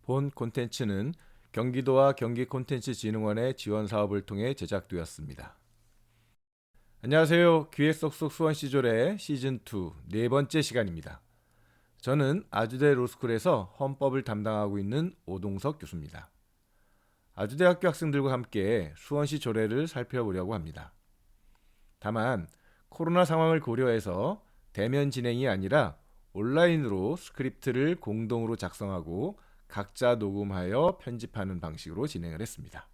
본 콘텐츠는 경기도와 경기콘텐츠진흥원의 지원 사업을 통해 제작되었습니다. 안녕하세요. 기획 속속 수원시 조례 시즌2 네 번째 시간입니다. 저는 아주대 로스쿨에서 헌법을 담당하고 있는 오동석 교수입니다. 아주대학교 학생들과 함께 수원시 조례를 살펴보려고 합니다. 다만 코로나 상황을 고려해서 대면 진행이 아니라 온라인으로 스크립트를 공동으로 작성하고 각자 녹음하여 편집하는 방식으로 진행을 했습니다.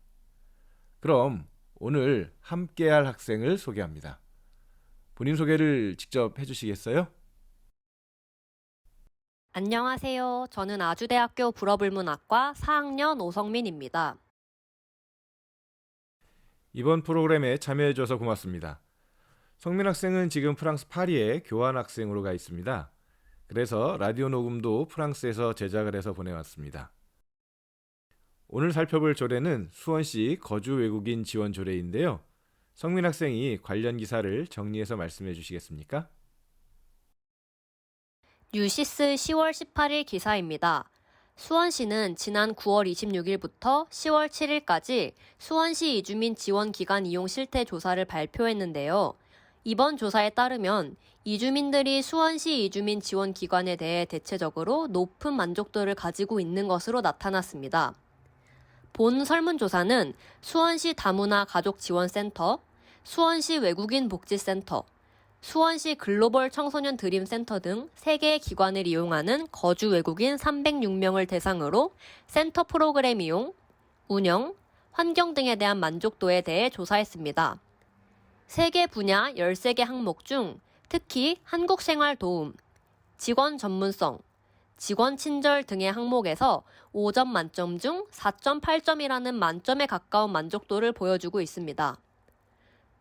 그럼 오늘 함께할 학생을 소개합니다. 본인 소개를 직접 해주시겠어요? 안녕하세요. 저는 아주대학교 불어불문학과 4학년 오성민입니다. 이번 프로그램에 참여해줘서 고맙습니다. 성민 학생은 지금 프랑스 파리에 교환학생으로 가 있습니다. 그래서 라디오 녹음도 프랑스에서 제작을 해서 보내왔습니다. 오늘 살펴볼 조례는 수원시 거주 외국인 지원 조례인데요. 성민 학생이 관련 기사를 정리해서 말씀해 주시겠습니까? 뉴시스 10월 18일 기사입니다. 수원시는 지난 9월 26일부터 10월 7일까지 수원시 이주민 지원 기간 이용 실태 조사를 발표했는데요. 이번 조사에 따르면 이주민들이 수원시 이주민 지원 기관에 대해 대체적으로 높은 만족도를 가지고 있는 것으로 나타났습니다. 본 설문조사는 수원시 다문화 가족지원센터, 수원시 외국인 복지센터, 수원시 글로벌 청소년 드림센터 등 3개의 기관을 이용하는 거주 외국인 306명을 대상으로 센터 프로그램 이용, 운영, 환경 등에 대한 만족도에 대해 조사했습니다. 3개 분야 13개 항목 중 특히 한국생활도움, 직원 전문성, 직원 친절 등의 항목에서 5점 만점 중 4.8점이라는 만점에 가까운 만족도를 보여주고 있습니다.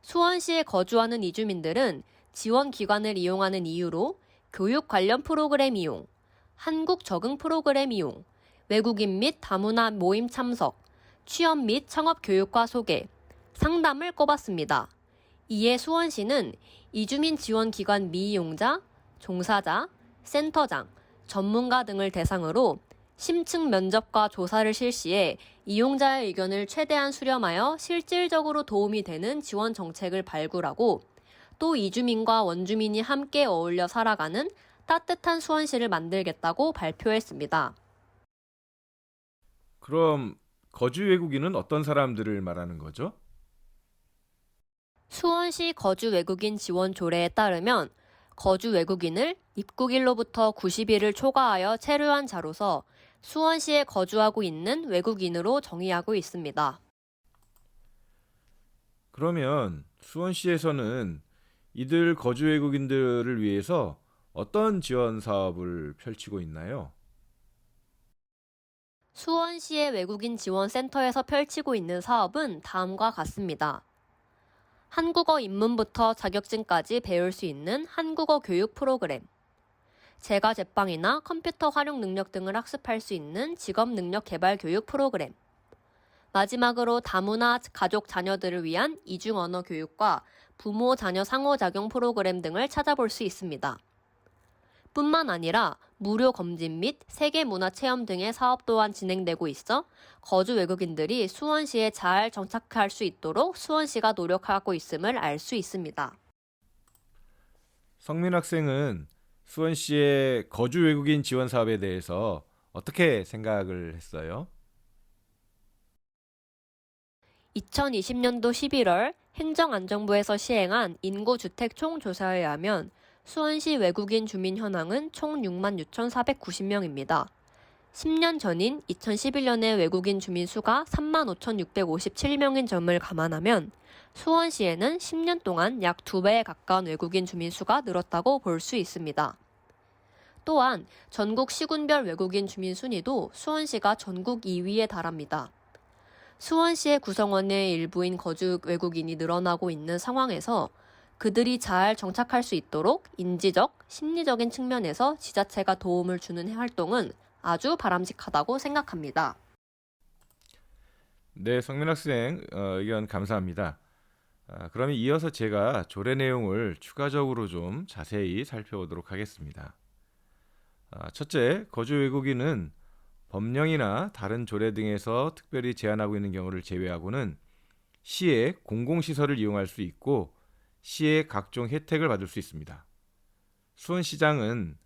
수원시에 거주하는 이주민들은 지원 기관을 이용하는 이유로 교육 관련 프로그램 이용, 한국 적응 프로그램 이용, 외국인 및 다문화 모임 참석, 취업 및 창업 교육과 소개, 상담을 꼽았습니다. 이에 수원시는 이주민 지원 기관 미이용자, 종사자, 센터장, 전문가 등을 대상으로 심층 면접과 조사를 실시해 이용자의 의견을 최대한 수렴하여 실질적으로 도움이 되는 지원 정책을 발굴하고 또 이주민과 원주민이 함께 어울려 살아가는 따뜻한 수원시를 만들겠다고 발표했습니다. 그럼 거주 외국인은 어떤 사람들을 말하는 거죠? 수원시 거주 외국인 지원 조례에 따르면 거주 외국인을 입국일로부터 90일을 초과하여 체류한 자로서 수원시에 거주하고 있는 외국인으로 정의하고 있습니다. 그러면 수원시에서는 이들 거주 외국인들을 위해서 어떤 지원 사업을 펼치고 있나요? 수원시의 외국인 지원센터에서 펼치고 있는 사업은 다음과 같습니다. 한국어 입문부터 자격증까지 배울 수 있는 한국어 교육 프로그램, 제과 제빵이나 컴퓨터 활용 능력 등을 학습할 수 있는 직업 능력 개발 교육 프로그램, 마지막으로 다문화 가족 자녀들을 위한 이중 언어 교육과 부모 자녀 상호작용 프로그램 등을 찾아볼 수 있습니다. 뿐만 아니라 무료 검진 및 세계 문화 체험 등의 사업 또한 진행되고 있어 거주 외국인들이 수원시에 잘 정착할 수 있도록 수원시가 노력하고 있음을 알 수 있습니다. 성민 학생은 수원시의 거주 외국인 지원 사업에 대해서 어떻게 생각을 했어요? 2020년도 11월 행정안전부에서 시행한 인구주택 총조사에 의하면 수원시 외국인 주민 현황은 총 6만 6,490명입니다. 10년 전인 2011년의 외국인 주민 수가 3만 5,657명인 점을 감안하면 수원시에는 10년 동안 약 2배에 가까운 외국인 주민 수가 늘었다고 볼 수 있습니다. 또한 전국 시군별 외국인 주민 순위도 수원시가 전국 2위에 달합니다. 수원시의 구성원의 일부인 거주 외국인이 늘어나고 있는 상황에서 그들이 잘 정착할 수 있도록 인지적, 심리적인 측면에서 지자체가 도움을 주는 활동은 아주 바람직하다고 생각합니다. 네, 성민 학생 의견 감사합니다. 그러면 이어서 제가 조례 내용을 추가적으로 좀 자세히 살펴보도록 하겠습니다. 첫째, 거주 외국인은 법령이나 다른 조례 등에서 특별히 제한하고 있는 경우를 제외하고는 시의 공공시설을 이용할 수 있고 시의 각종 혜택을 받을 수 있습니다. 수원시장은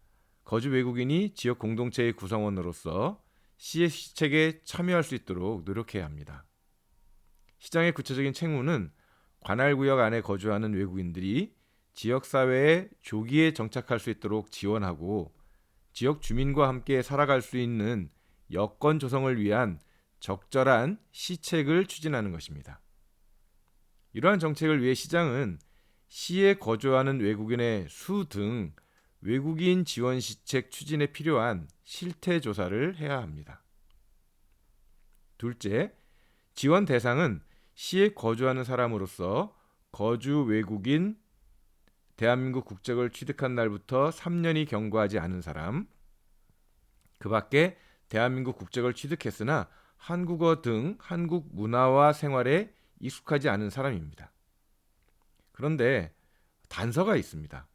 거주 외국인이 지역 공동체의 구성원으로서 시의 시책에 참여할 수 있도록 노력해야 합니다. 시장의 구체적인 책무는 관할구역 안에 거주하는 외국인들이 지역사회에 조기에 정착할 수 있도록 지원하고 지역 주민과 함께 살아갈 수 있는 여건 조성을 위한 적절한 시책을 추진하는 것입니다. 이러한 정책을 위해 시장은 시에 거주하는 외국인의 수 등 외국인 지원 시책 추진에 필요한 실태 조사를 해야 합니다. 둘째, 지원 대상은 시에 거주하는 사람으로서 거주 외국인 대한민국 국적을 취득한 날부터 3년이 경과하지 않은 사람, 그 밖에 대한민국 국적을 취득했으나 한국어 등 한국 문화와 생활에 익숙하지 않은 사람입니다. 그런데 단서가 있습니다.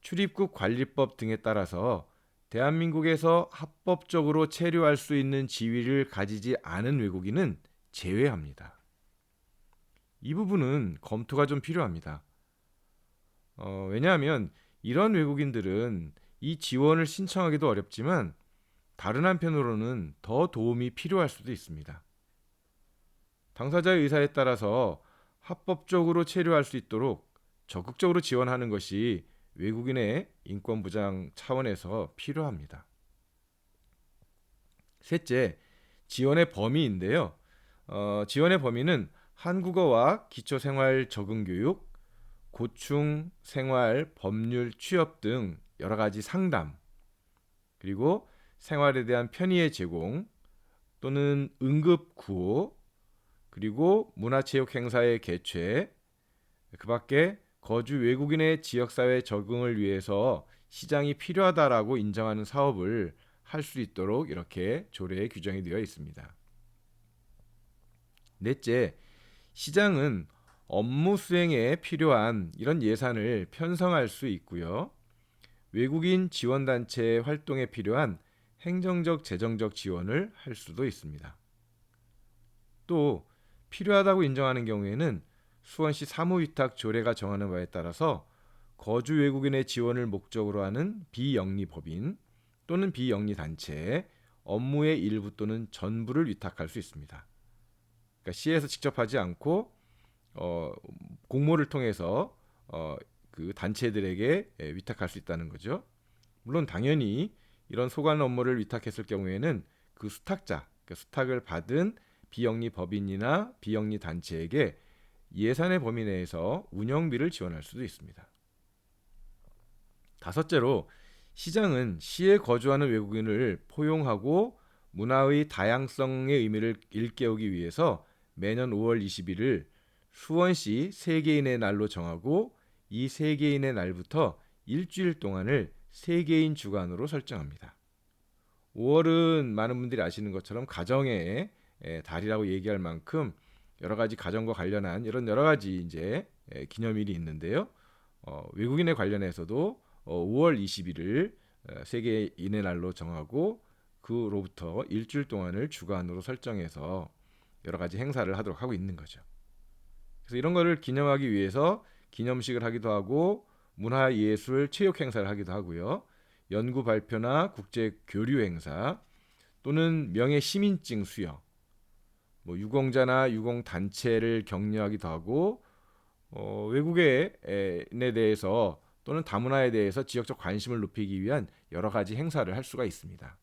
출입국 관리법 등에 따라서 대한민국에서 합법적으로 체류할 수 있는 지위를 가지지 않은 외국인은 제외합니다. 이 부분은 검토가 좀 필요합니다. 왜냐하면 이런 외국인들은 이 지원을 신청하기도 어렵지만 다른 한편으로는 더 도움이 필요할 수도 있습니다. 당사자의 의사에 따라서 합법적으로 체류할 수 있도록 적극적으로 지원하는 것이 외국인의 인권 보장 차원에서 필요합니다. 셋째, 지원의 범위인데요. 지원의 범위는 한국어와 기초생활 적응교육, 고충, 생활, 법률, 취업 등 여러 가지 상담, 그리고 생활에 대한 편의의 제공 또는 응급 구호, 그리고 문화체육 행사의 개최, 그 밖에 거주 외국인의 지역사회 적응을 위해서 시장이 필요하다라고 인정하는 사업을 할 수 있도록 이렇게 조례에 규정이 되어 있습니다. 넷째, 시장은 업무 수행에 필요한 이런 예산을 편성할 수 있고요. 외국인 지원단체의 활동에 필요한 행정적, 재정적 지원을 할 수도 있습니다. 또 필요하다고 인정하는 경우에는 수원시 사무위탁 조례가 정하는 바에 따라서 거주 외국인의 지원을 목적으로 하는 비영리법인 또는 비영리단체에 업무의 일부 또는 전부를 위탁할 수 있습니다. 그러니까 시에서 직접 하지 않고 공모를 통해서 그 단체들에게 위탁할 수 있다는 거죠. 물론 당연히 이런 소관 업무를 위탁했을 경우에는 그 수탁자, 그러니까 수탁을 받은 비영리 법인이나 비영리 단체에게 예산의 범위 내에서 운영비를 지원할 수도 있습니다. 다섯째로, 시장은 시에 거주하는 외국인을 포용하고 문화의 다양성의 의미를 일깨우기 위해서 매년 5월 20일을 수원시 세계인의 날로 정하고 이 세계인의 날부터 일주일 동안을 세계인 주간으로 설정합니다. 5월은 많은 분들이 아시는 것처럼 가정의 달이라고 얘기할 만큼 여러 가지 가정과 관련한 이런 여러 가지 이제 기념일이 있는데요. 외국인에 관련해서도 5월 20일을 세계인의 날로 정하고 그로부터 일주일 동안을 주간으로 설정해서 여러 가지 행사를 하도록 하고 있는 거죠. 그래서 이런 거를 기념하기 위해서 기념식을 하기도 하고 문화예술 체육 행사를 하기도 하고요. 연구 발표나 국제 교류 행사 또는 명예 시민증 수여, 유공자나 유공 단체를 격려하기도 하고 외국인에 대해서 또는 다문화에 대해서 지역적 관심을 높이기 위한 여러 가지 행사를 할 수가 있습니다.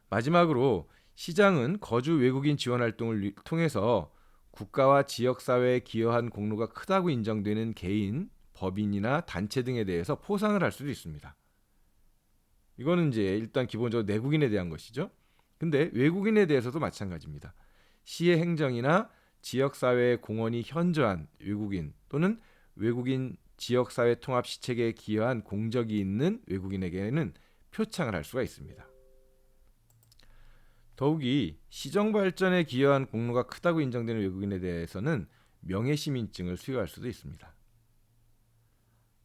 마지막으로 시장은 거주 외국인 지원 활동을 통해서 국가와 지역사회에 기여한 공로가 크다고 인정되는 개인, 법인이나 단체 등에 대해서 포상을 할 수도 있습니다. 이거는 이제 일단 기본적으로 내국인에 대한 것이죠. 근데 외국인에 대해서도 마찬가지입니다. 시의 행정이나 지역사회의 공헌이 현저한 외국인 또는 외국인 지역사회 통합 시책에 기여한 공적이 있는 외국인에게는 표창을 할 수가 있습니다. 더욱이 시정 발전에 기여한 공로가 크다고 인정되는 외국인에 대해서는 명예시민증을 수여할 수도 있습니다.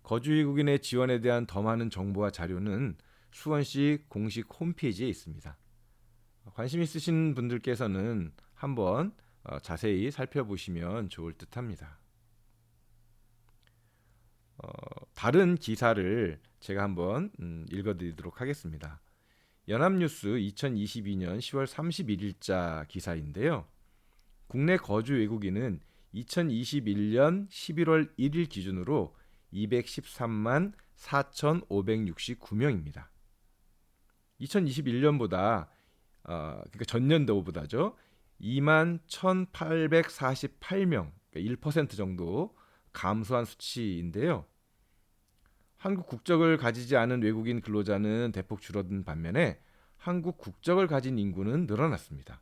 거주 외국인의 지원에 대한 더 많은 정보와 자료는 수원시 공식 홈페이지에 있습니다. 관심 있으신 분들께서는 한번 자세히 살펴보시면 좋을 듯합니다. 다른 기사를 제가 한번 읽어드리도록 하겠습니다. 연합뉴스 2022년 10월 31일자 기사인데요. 국내 거주 외국인은 2021년 11월 1일 기준으로 213만 4,569명입니다. 2021년보다 그러니까 전년도보다죠. 2만 1,848명, 그러니까 1% 정도 감소한 수치인데요. 한국 국적을 가지지 않은 외국인 근로자는 대폭 줄어든 반면에 한국 국적을 가진 인구는 늘어났습니다.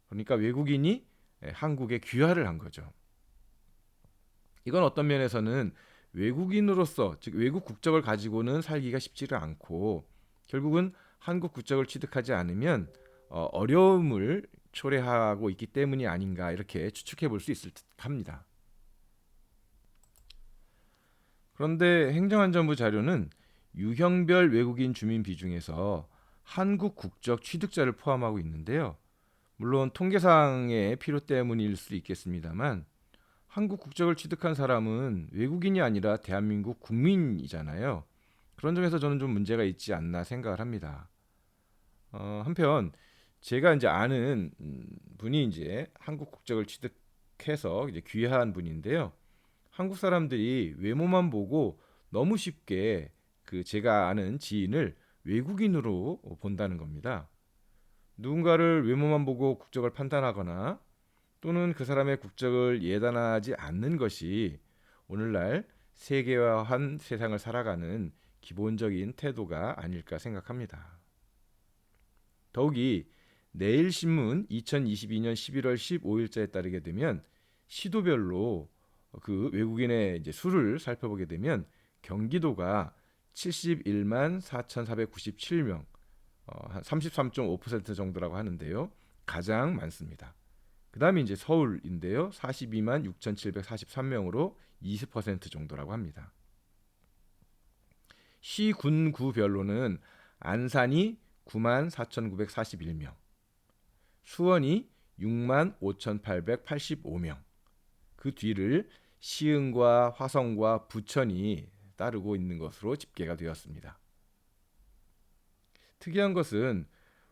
그러니까 외국인이 한국에 귀화를 한 거죠. 이건 어떤 면에서는 외국인으로서, 즉 외국 국적을 가지고는 살기가 쉽지를 않고 결국은 한국 국적을 취득하지 않으면 어려움을 초래하고 있기 때문이 아닌가 이렇게 추측해 볼 수 있을 듯합니다. 그런데 행정안전부 자료는 유형별 외국인 주민 비중에서 한국 국적 취득자를 포함하고 있는데요. 물론 통계상의 필요 때문일 수 있겠습니다만 한국 국적을 취득한 사람은 외국인이 아니라 대한민국 국민이잖아요. 그런 점에서 저는 좀 문제가 있지 않나 생각을 합니다. 한편 제가 이제 아는 분이 이제 한국 국적을 취득해서 이제 귀화한 분인데요. 한국 사람들이 외모만 보고 너무 쉽게 그 제가 아는 지인을 외국인으로 본다는 겁니다. 누군가를 외모만 보고 국적을 판단하거나 또는 그 사람의 국적을 예단하지 않는 것이 오늘날 세계화한 세상을 살아가는 기본적인 태도가 아닐까 생각합니다. 더욱이 내일신문 2022년 11월 15일자에 따르게 되면 시도별로 그 외국인의 이제 수를 살펴보게 되면 경기도가 71만 4,497명, 한 33.5% 정도라고 하는데요. 가장 많습니다. 그 다음에 이제 서울인데요. 42만 6,743명으로 20% 정도라고 합니다. 시, 군, 구별로는 안산이 9만 4,941명, 수원이 6만 5,885명, 그 뒤를 시흥과 화성과 부천이 따르고 있는 것으로 집계가 되었습니다. 특이한 것은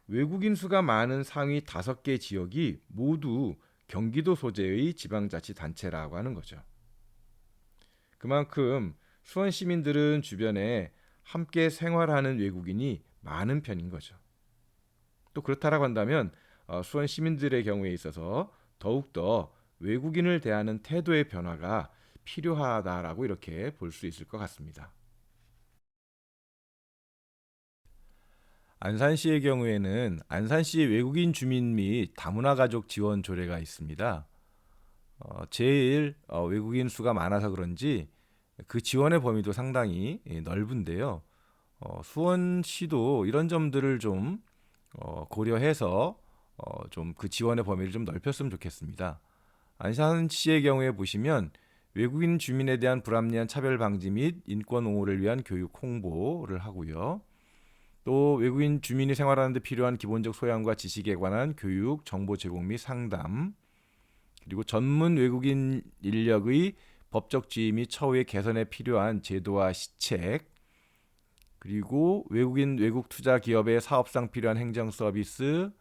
외국인 수가 많은 상위 5개 지역이 모두 경기도 소재의 지방자치단체라고 하는 거죠. 그만큼 수원 시민들은 주변에 함께 생활하는 외국인이 많은 편인 거죠. 또 그렇다라고 한다면 수원 시민들의 경우에 있어서 더욱더 외국인을 대하는 태도의 변화가 필요하다라고 이렇게 볼 수 있을 것 같습니다. 안산시의 경우에는 안산시 외국인 주민 및 다문화 가족 지원 조례가 있습니다. 제일 외국인 수가 많아서 그런지 그 지원의 범위도 상당히 넓은데요. 수원시도 이런 점들을 좀 고려해서 좀 그 지원의 범위를 좀 넓혔으면 좋겠습니다. 안산시의 경우에 보시면 외국인 주민에 대한 불합리한 차별 방지 및 인권 옹호를 위한 교육 홍보를 하고요. 또 외국인 주민이 생활하는 데 필요한 기본적 소양과 지식에 관한 교육, 정보 제공 및 상담, 그리고 전문 외국인 인력의 법적 지위 및 처우의 개선에 필요한 제도와 시책, 그리고 외국인 외국 투자 기업의 사업상 필요한 행정 서비스,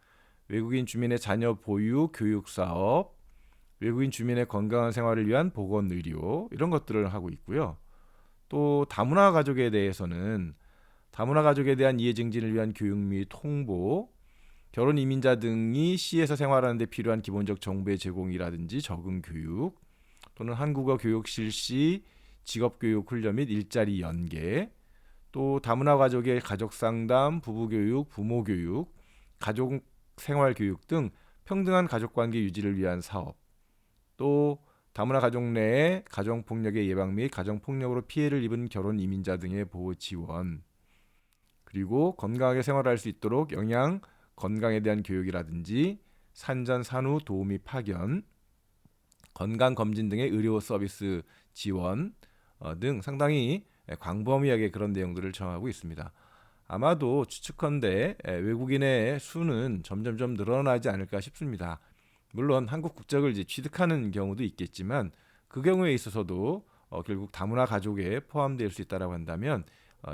외국인 주민의 자녀 보유 교육 사업, 외국인 주민의 건강한 생활을 위한 보건 의료 이런 것들을 하고 있고요. 또 다문화 가족에 대해서는 다문화 가족에 대한 이해 증진을 위한 교육 및 홍보, 결혼 이민자 등이 시에서 생활하는 데 필요한 기본적 정보의 제공이라든지 적응 교육, 또는 한국어 교육 실시, 직업 교육 훈련 및 일자리 연계, 또 다문화 가족의 가족 상담, 부부 교육, 부모 교육, 가족 생활 교육 등 평등한 가족 관계 유지를 위한 사업, 또 다문화 가족 내의 가정 폭력의 예방 및 가정 폭력으로 피해를 입은 결혼 이민자 등의 보호 지원, 그리고 건강하게 생활할 수 있도록 영양 건강에 대한 교육이라든지 산전 산후 도우미 파견, 건강 검진 등의 의료 서비스 지원 등 상당히 광범위하게 그런 내용들을 정하고 있습니다. 아마도 추측컨대 외국인의 수는 점점점 늘어나지 않을까 싶습니다. 물론 한국 국적을 이제 취득하는 경우도 있겠지만 그 경우에 있어서도 결국 다문화 가족에 포함될 수 있다라고 한다면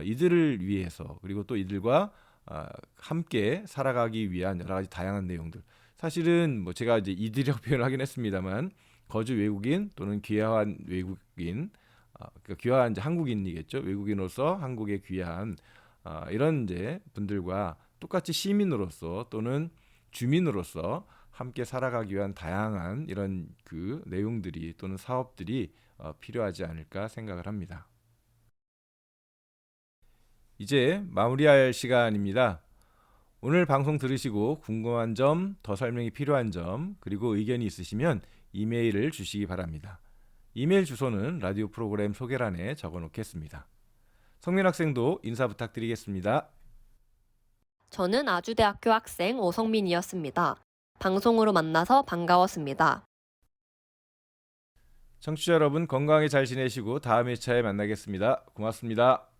이들을 위해서 그리고 또 이들과 함께 살아가기 위한 여러 가지 다양한 내용들 사실은 뭐 제가 이제 이들이라고 표현을 하긴 했습니다만 거주 외국인 또는 귀화한 외국인 그러니까 귀화한 이제 한국인이겠죠. 외국인으로서 한국에 귀화한 이런 이제 분들과 똑같이 시민으로서 또는 주민으로서 함께 살아가기 위한 다양한 이런 그 내용들이 또는 사업들이 필요하지 않을까 생각을 합니다. 이제 마무리할 시간입니다. 오늘 방송 들으시고 궁금한 점, 더 설명이 필요한 점, 그리고 의견이 있으시면 이메일을 주시기 바랍니다. 이메일 주소는 라디오 프로그램 소개란에 적어 놓겠습니다. 성민 학생도 인사 부탁드리겠습니다. 저는 아주대학교 학생 오성민이었습니다. 방송으로 만나서 반가웠습니다. 청취자 여러분 건강하게 잘 지내시고 다음 회차에 만나겠습니다. 고맙습니다.